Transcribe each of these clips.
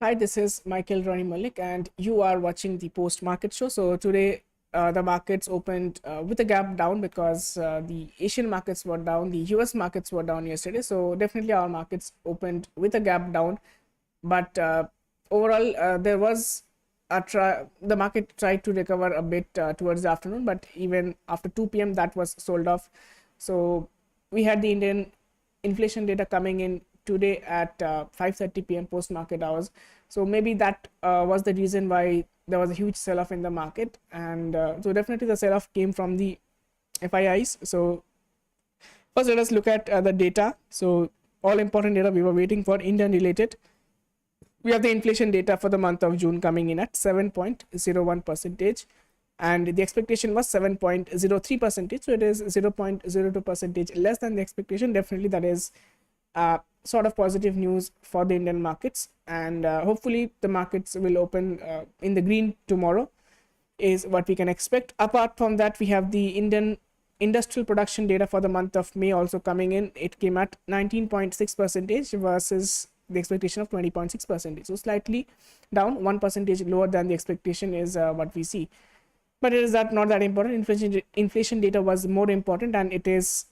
Hi, this is Michael Rony Mullick, and you are watching the post market show. So, today the markets opened with a gap down because the Asian markets were down, the US markets were down yesterday. So, definitely our markets opened with a gap down, but overall, there was the market tried to recover a bit towards the afternoon, but even after 2 p.m., that was sold off. So, we had the Indian inflation data coming in today at 5:30 p.m. post market hours. So maybe that was the reason why there was a huge sell off in the market, and so definitely the sell off came from the FIIs. So first, let us look at the data. So all important data we were waiting for Indian related. We have the inflation data for the month of June coming in at 7.01 percentage, and the expectation was 7.03 percentage. So it is 0.02 percentage less than the expectation. Definitely that is sort of positive news for the Indian markets, and hopefully the markets will open in the green tomorrow is what we can expect. Apart from that, we have the Indian industrial production data for the month of May also coming in. It came at 19.6 percentage versus the expectation of 20.6 percentage, so slightly down, 1 percentage lower than the expectation is what we see. But it is that not that important. Inflation data was more important, and it is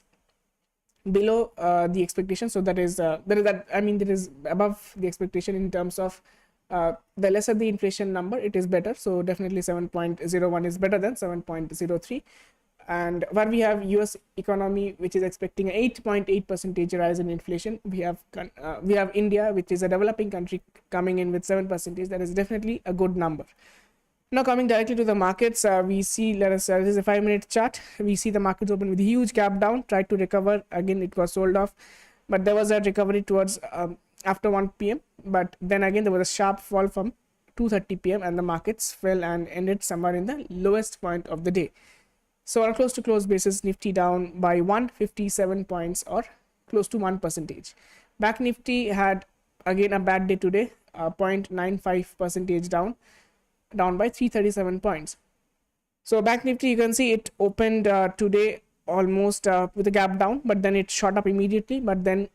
below the expectation. So that is there is above the expectation in terms of the lesser the inflation number, it is better. So definitely 7.01 is better than 7.03. And where we have US economy, which is expecting an 8.8 percentage rise in inflation, we have India, which is a developing country, coming in with 7 percentage. That is definitely a good number. Now coming directly to the markets, we see, this is a 5-minute chart. We see the markets open with a huge gap down, tried to recover. Again, it was sold off, but there was a recovery towards after 1 p.m. But then again, there was a sharp fall from 2:30 p.m. and the markets fell and ended somewhere in the lowest point of the day. So on a close to close basis, Nifty down by 157 points or close to 1 percentage. Back Nifty had again a bad day today, 0.95 percentage down by 337 points. So Bank Nifty, you can see it opened today almost with a gap down, but then it shot up immediately, but then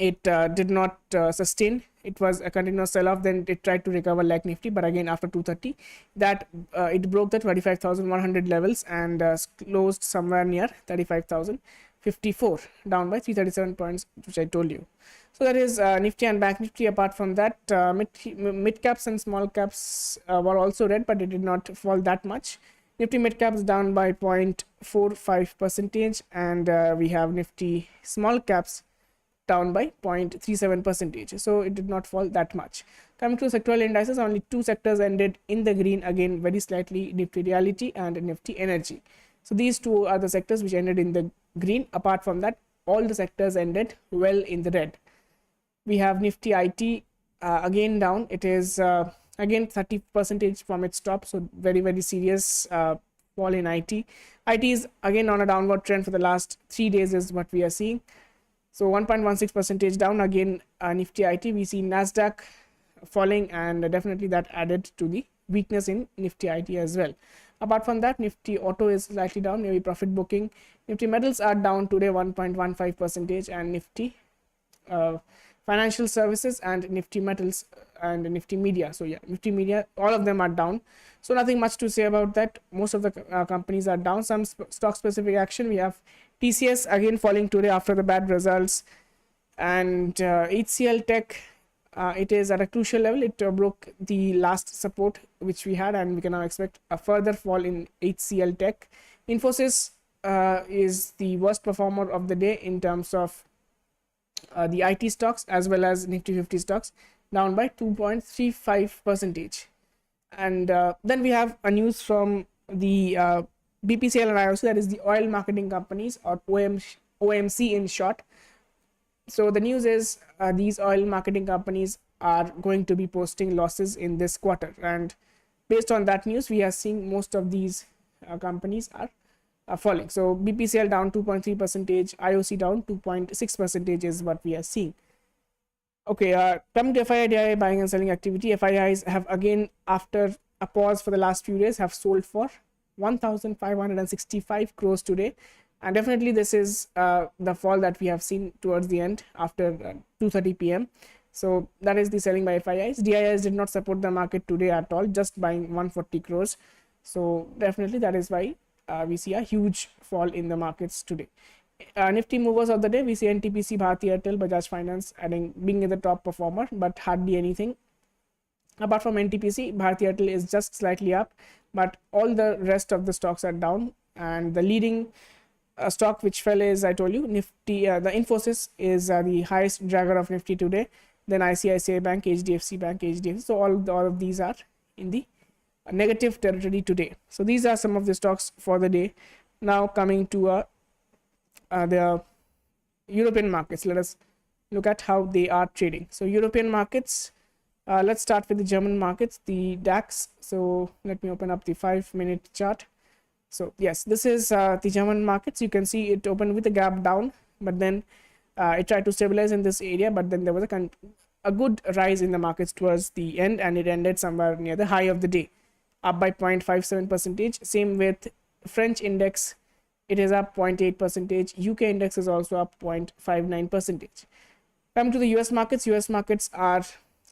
it did not sustain. It was a continuous sell-off. Then it tried to recover like Nifty, but again after 2:30, that it broke the 25,100 levels and closed somewhere near 35,054, down by 337 points, which I told you. So that is Nifty and Bank Nifty. Apart from that, mid caps and small caps were also red, but it did not fall that much. Nifty mid caps down by 0.45 percentage, and we have Nifty small caps down by 0.37 percentage. So it did not fall that much. Coming to sectoral indices, only 2 sectors ended in the green, again very slightly, Nifty Reality and Nifty Energy. So these 2 are the sectors which ended in the green. Apart from that, all the sectors ended well in the red. We have Nifty IT again down. It is again 30 percentage from its top, so very serious fall in IT. IT is again on a downward trend for the last 3 days is what we are seeing. So 1.16 percentage down again, Nifty IT. We see Nasdaq falling, and definitely that added to the weakness in Nifty IT as well. Apart from that, Nifty Auto is slightly down, maybe profit booking. Nifty Metals are down today 1.15 percentage, and Nifty Financial Services and Nifty Metals and Nifty Media. So yeah, Nifty Media, all of them are down. So nothing much to say about that. Most of the companies are down. Some stock specific action. We have TCS again falling today after the bad results, and HCL Tech, it is at a crucial level. It broke the last support which we had, and we can now expect a further fall in HCL Tech. Infosys is the worst performer of the day in terms of the IT stocks as well as Nifty 50 stocks, down by 2.35 percentage. And then we have a news from the BPCL and IOC, that is the oil marketing companies, or OMC in short. So the news is these oil marketing companies are going to be posting losses in this quarter, and based on that news, we are seeing most of these companies are falling. So BPCL down 2.3 percentage, IOC down 2.6 percentage is what we are seeing. Okay, coming to FII buying and selling activity, FIIs have again, after a pause for the last few days, have sold for 1,565 crores today, and definitely this is the fall that we have seen towards the end after 2:30 p.m. So that is the selling by FIIs. DIIs did not support the market today at all, just buying 140 crores. So definitely that is why we see a huge fall in the markets today. Nifty movers of the day, we see NTPC, Bharti Airtel, Bajaj Finance being the top performer, but hardly anything. Apart from NTPC, Bharti Airtel is just slightly up, but all the rest of the stocks are down. And the leading stock which fell is, I told you, Nifty. The Infosys is the highest dragger of Nifty today. Then ICICI Bank, HDFC Bank, HDFC. So all of these are in the negative territory today. So these are some of the stocks for the day. Now coming to the European markets, let us look at how they are trading. So European markets, let's start with the German markets, the DAX. So let me open up the 5-minute chart. So yes, this is the German markets. You can see it opened with a gap down, but then it tried to stabilize in this area, but then there was a good rise in the markets towards the end, and it ended somewhere near the high of the day, up by 0.57%. Same with French index, it is up 0.8%. UK index is also up 0.59%. Come to the US markets are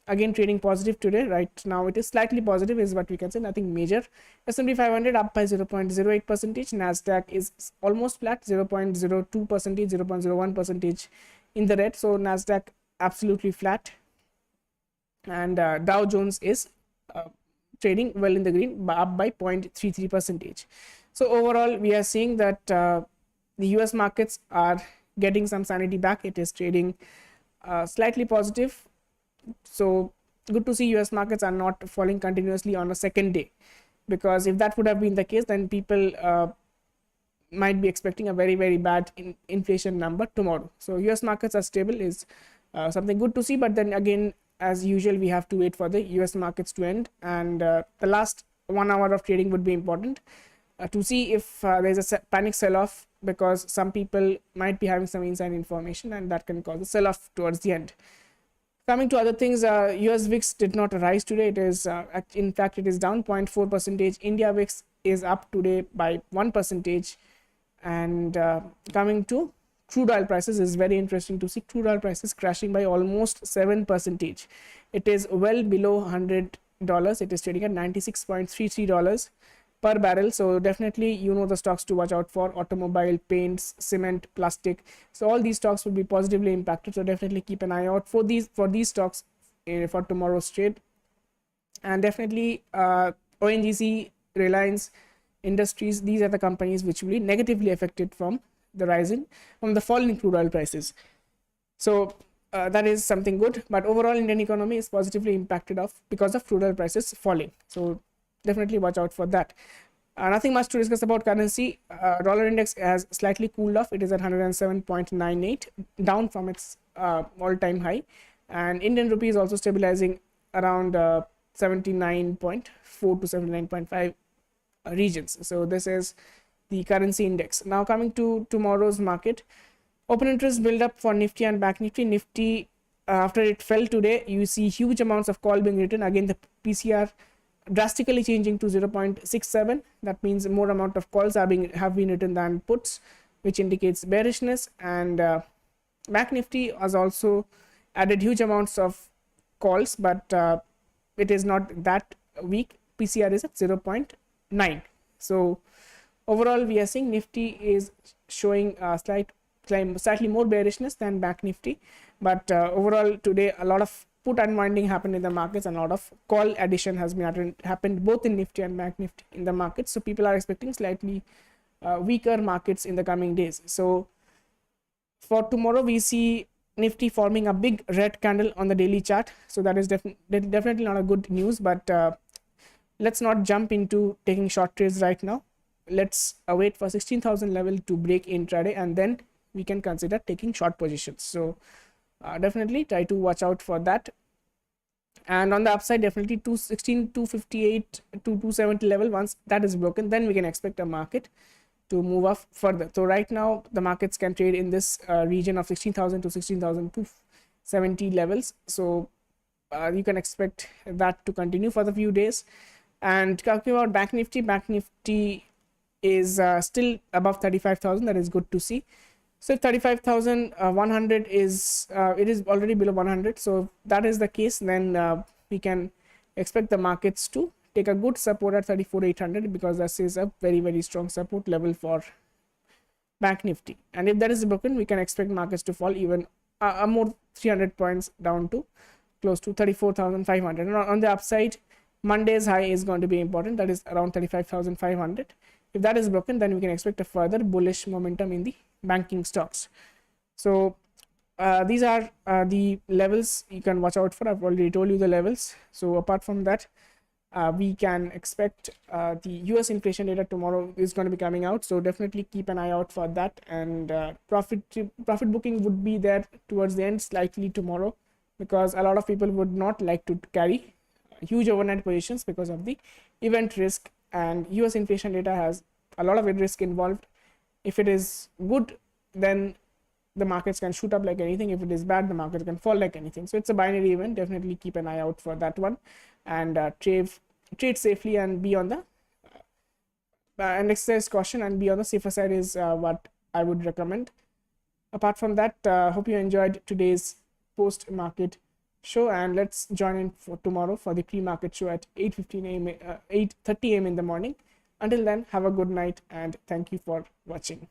again trading positive today. Right now it is slightly positive is what we can say, nothing major. S&P 500 up by 0.08%. Nasdaq is almost flat, 0.02%, 0.01% in the red. So Nasdaq absolutely flat, and Dow Jones is trading well in the green, up by 0.33%. So overall we are seeing that the US markets are getting some sanity back. It is trading slightly positive. So good to see US markets are not falling continuously on a second day, because if that would have been the case, then people might be expecting a very bad inflation number tomorrow. So US markets are stable is something good to see, but then again, as usual, we have to wait for the US markets to end, and the last 1 hour of trading would be important to see if there's a panic sell-off, because some people might be having some inside information and that can cause a sell-off towards the end. Coming to other things, US VIX did not rise today. It is in fact it is down 0.4%. India VIX is up today by 1%. And coming to crude oil prices, is very interesting to see crude oil prices crashing by almost 7%. It is well below $100. It is trading at $96.33 per barrel. So definitely, you know, the stocks to watch out for: automobile, paints, cement, plastic. So all these stocks will be positively impacted. So definitely keep an eye out for these stocks for tomorrow's trade. And definitely ONGC, Reliance Industries, these are the companies which will be negatively affected from the fall in crude oil prices. So that is something good, but overall Indian economy is positively impacted because of crude oil prices falling. So definitely watch out for that. Nothing much to discuss about currency. Dollar index has slightly cooled off. It is at 107.98, down from its all-time high, and Indian rupee is also stabilizing around 79.4 to 79.5 regions. So this is the currency index. Now coming to tomorrow's market, open interest build up for Nifty and Bank Nifty. Nifty, after it fell today, you see huge amounts of call being written. Again, the PCR drastically changing to 0.67. That means more amount of calls have been written than puts, which indicates bearishness. And Bank Nifty has also added huge amounts of calls, but it is not that weak. PCR is at 0.9. So overall, we are seeing Nifty is showing a slightly more bearishness than Bank Nifty, but overall today a lot of put unwinding happened in the markets, and a lot of call addition has been happened both in Nifty and Bank Nifty in the markets. So people are expecting slightly weaker markets in the coming days. So for tomorrow, we see Nifty forming a big red candle on the daily chart. So that is definitely not a good news, but let's not jump into taking short trades right now. Let's wait for 16,000 level to break intraday, and then we can consider taking short positions. So definitely try to watch out for that. And on the upside, definitely 216, 258 to 270 level, once that is broken, then we can expect a market to move up further. So right now the markets can trade in this region of 16,000 to 16,270 levels. So you can expect that to continue for the few days. And talking about Bank Nifty is still above 35,000. That is good to see. So if 35,100 is it is already below 100, so if that is the case, then we can expect the markets to take a good support at 34,800, because this is a very strong support level for Bank Nifty. And if that is broken, we can expect markets to fall even a more 300 points down to close to 34,500. And on the upside, Monday's high is going to be important, that is around 35,500. If that is broken, then we can expect a further bullish momentum in the banking stocks. So these are the levels you can watch out for. I've already told you the levels. So apart from that, we can expect the US inflation data tomorrow is going to be coming out, so definitely keep an eye out for that. And profit booking would be there towards the end slightly tomorrow, because a lot of people would not like to carry huge overnight positions because of the event risk, and US inflation data has a lot of risk involved. If it is good, then the markets can shoot up like anything. If it is bad, the markets can fall like anything. So it's a binary event. Definitely keep an eye out for that one, and trade safely and be on the and exercise caution and be on the safer side is what I would recommend. Apart from that, hope you enjoyed today's post market show, and let's join in for tomorrow for the pre-market show at 8:15 a.m. 8:30 a.m. in the morning. Until then, have a good night and thank you for watching.